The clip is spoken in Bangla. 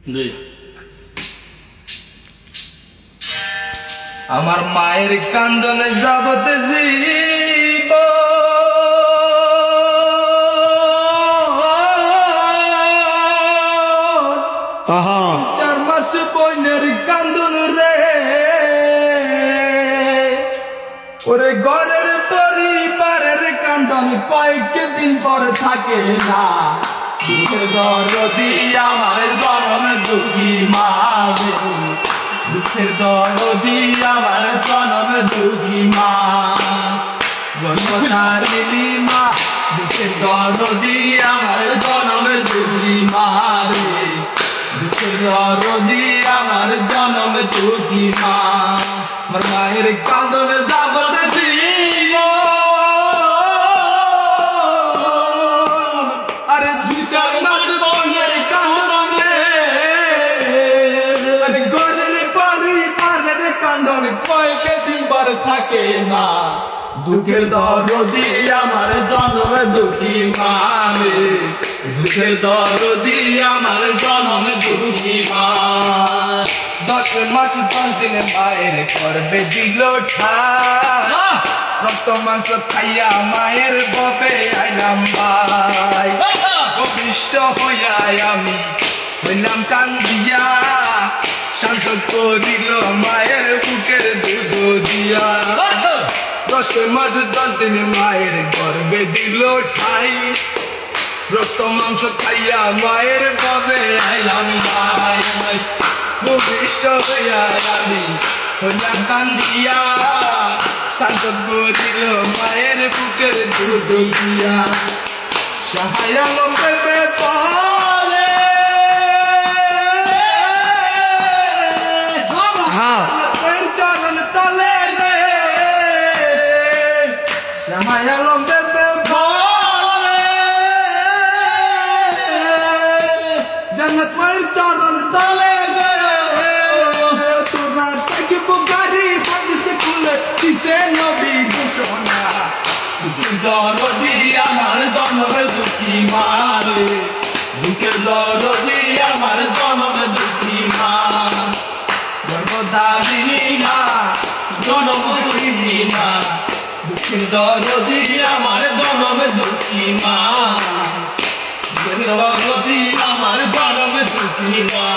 জি। আমার মায়ের কান্দনে যাবতে জীব আহা 4 মাস বইনের কান্দন রে ওরে ঘরের পরিবারের কান্দন কয়েকদিন পর থাকে না দুঃখের দরদি আমার জনম দুঃখী মা দুঃখের দরদি আমার জনম দুঃখী মা গর্ভধারিণী মা দুঃখের দরদি আমার জনম দুঃখী মা রে দুঃখের দরদি আমার জনম দুঃখী মা আমার মায়ের কান্দনে যাব আরে 2-4 মাস বইনের কান্দন রে আরে ঘরের পরিবারের কান্দন কয়েকদিন পর থাকে না দুঃখের দরদি আমার জনম দুঃখী মা রে দুঃখের দরদি আমার জনম দুঃখী মা 10 মাস 10 দিনে মায়ের করবে দিল রক্ত মাংস খাইয়া মায়ের ববে আইলাম ভাই অভিষ্ট হইয়া আমি হইলাম কান্দিয়া শান্ত করিল মায়ের বুকের দুধ দিয়া 10 মাস 10 দিনে মায়ের গর্বে দিল ঠাই রক্ত মাংস খাইয়া মায়ের ববে আইলাম ভাই অভিষ্ট হইয়া আমি হইলাম কান্দিয়া শান্ত করিল মায়ের বুকের দুধ দিয়া সহায় আলম পেপে পরে চরণ তলে রে সহায় আলম পেপে পরে জন্নত মায়ের চরণ তলে রে তোরা দেখব গাড়ি হাদিসে খুলে দিছে নবী ঘোষণা দুঃখের দরদি আমার জনম দুঃখী মা রে দুঃখের দরদি আমার জনম দুঃখী মা গর্ভধারিণী মা জনম দুঃখী মা দুঃখের দরদি আমার জনম দুঃখী মা দুঃখের দরদি আমার জনম দুঃখী মা